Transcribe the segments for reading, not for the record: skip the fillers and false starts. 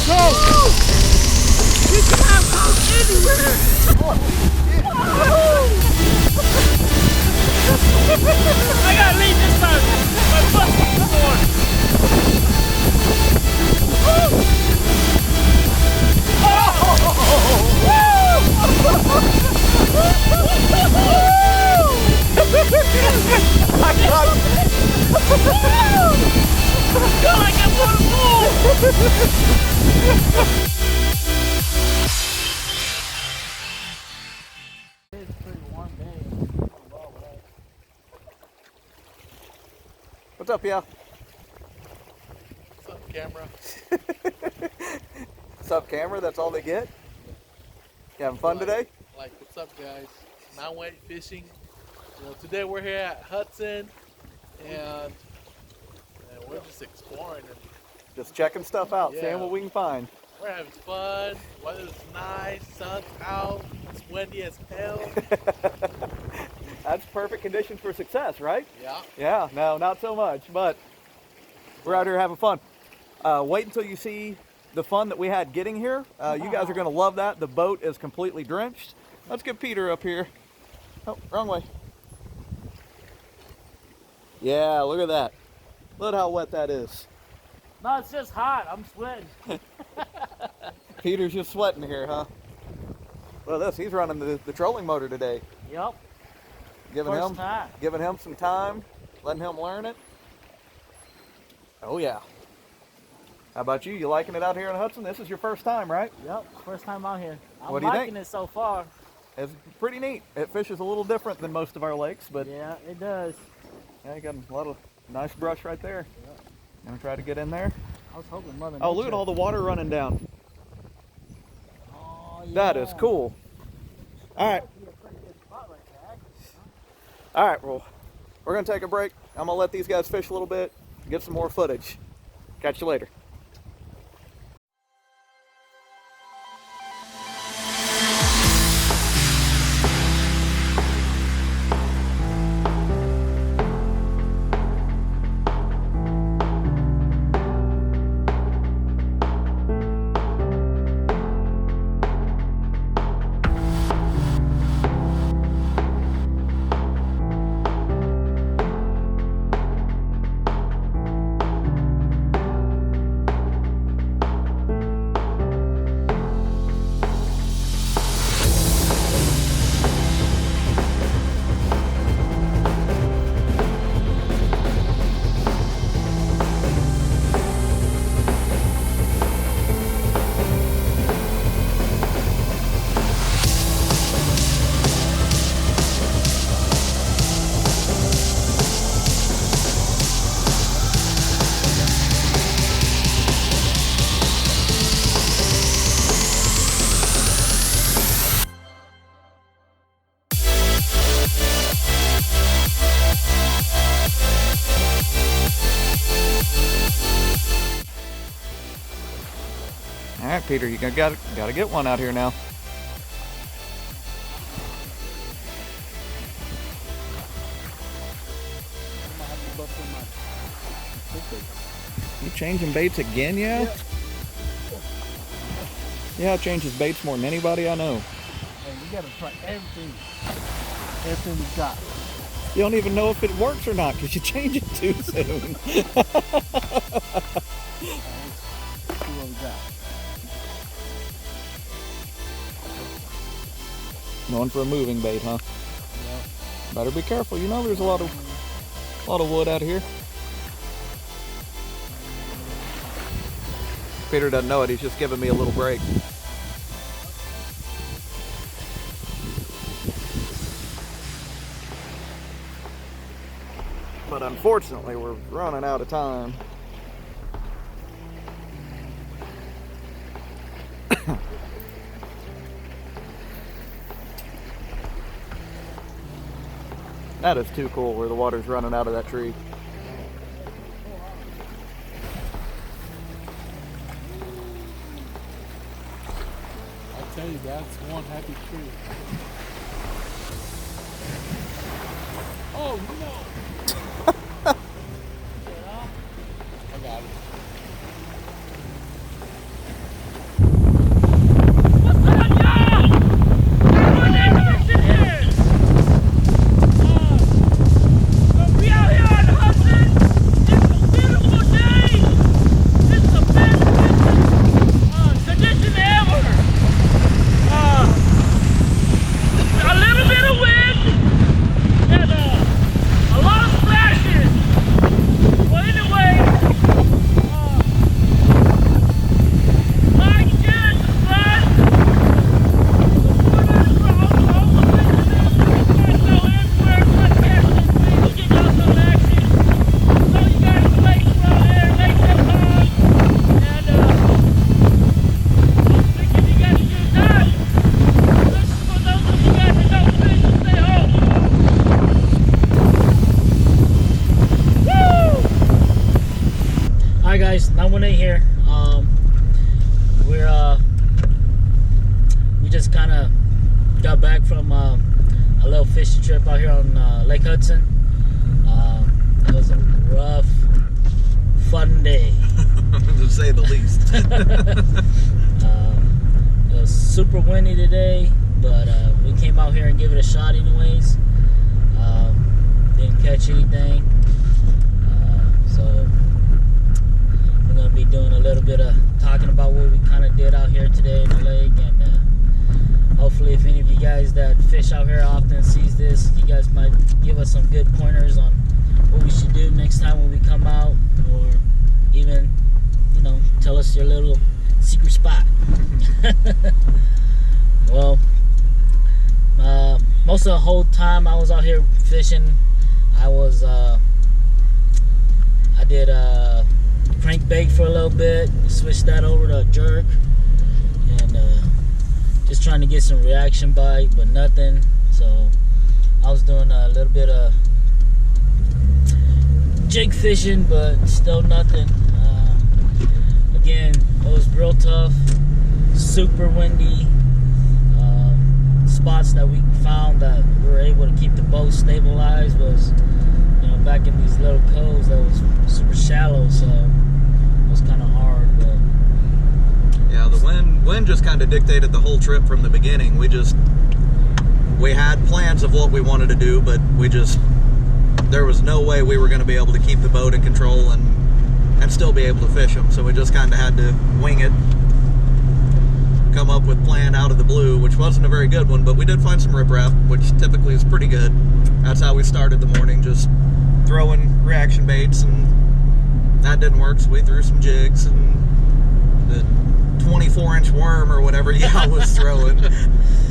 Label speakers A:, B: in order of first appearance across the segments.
A: cold. You can have cold anywhere. I gotta leave this time. My butt's sore. I got it. Feel like I'm going to pool. It's a pretty warm day.
B: What's up, y'all?
C: What's up, camera?
B: What's up, camera? That's all they get? You having fun today?
C: Like, what's up, guys? Now went fishing. Today we're here at Hudson, and we're just exploring and
B: Just checking stuff out,
C: Yeah.
B: seeing what we can find.
C: we're having fun. Weather's nice, sun's out, it's windy as hell.
B: That's perfect conditions for success, right?
C: Yeah.
B: Yeah, no, not so much, but we're out here having fun. Wait until you see the fun that we had getting here. You guys are going to love that. The boat is completely drenched. Let's get Peter up here. Oh, wrong way. Yeah, look at that. Look how wet that is.
A: No, it's just hot. I'm sweating.
B: Peter's just sweating here, huh? Look at this. He's running the trolling motor today.
A: Yep.
B: Giving
A: First
B: him
A: time.
B: giving him some time, letting him learn it. Oh yeah. How about you? You liking it out here in Hudson? This is your first time, right?
A: Yep. First time out here. I'm
B: What do you
A: liking
B: think?
A: it so far.
B: It's pretty neat. It fishes a little different than most of our lakes, but
A: Yeah, it does.
B: yeah, you got a lot of nice brush right there. Gonna try to get in there.
A: I was hoping Mother
B: Oh, look at
A: Nature-
B: all the water running down.
A: Oh, yeah.
B: That is cool. All right.
A: That'd be a pretty good spot right there.
B: All right, well, we're gonna take a break. I'm gonna let these guys fish a little bit, get some more footage. Catch you later. All right, Peter, you gotta get one out here now. You changing baits again, yeah? Yeah, I changes baits more than anybody I know.
A: Hey, you gotta try everything. Everything you got.
B: You don't even know if it works or not because you change it too soon.
A: See what we got.
B: Going for a moving bait, huh?
A: Yep.
B: Better be careful. You know there's a lot of wood out here. Peter doesn't know it. He's just giving me a little break. But unfortunately, we're running out of time. That is too cool where the water's running out of that tree.
C: I tell you, that's one happy tree. Oh no! I got it.
D: back from a little fishing trip out here on Lake Hudson. It was a rough, fun day.
B: To say the least.
D: It was super windy today, but we came out here and gave it a shot anyways. Didn't catch anything. So we're going to be doing a little bit of talking about what we kind of did out here today in the lake, and hopefully if any of you guys that fish out here often sees this, you guys might give us some good pointers on what we should do next time when we come out, or even, you know, tell us your little secret spot. Well, most of the whole time I was out here fishing, I did crankbait for a little bit, switched that over to a jerk, and just trying to get some reaction bite, but nothing. So I was doing a little bit of jig fishing, but still nothing. Again, it was real tough, super windy. Spots that we found that we were able to keep the boat stabilized was, you know, back in these little coves that was super shallow, so it was kind of hard. But
B: yeah, the wind just kind of dictated the whole trip from the beginning. We had plans of what we wanted to do, but there was no way we were going to be able to keep the boat in control and still be able to fish them. So we just kind of had to wing it, come up with a plan out of the blue, which wasn't a very good one, but we did find some riprap, which typically is pretty good. That's how we started the morning, just throwing reaction baits, and that didn't work, so we threw some jigs and the 24-inch worm or whatever Yao was throwing,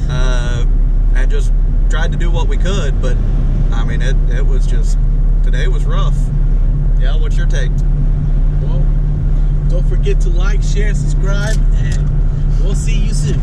B: and just tried to do what we could. But I mean, it was just, today was rough. Yeah, what's your take?
C: Well, don't forget to like, share, subscribe, and we'll see you soon.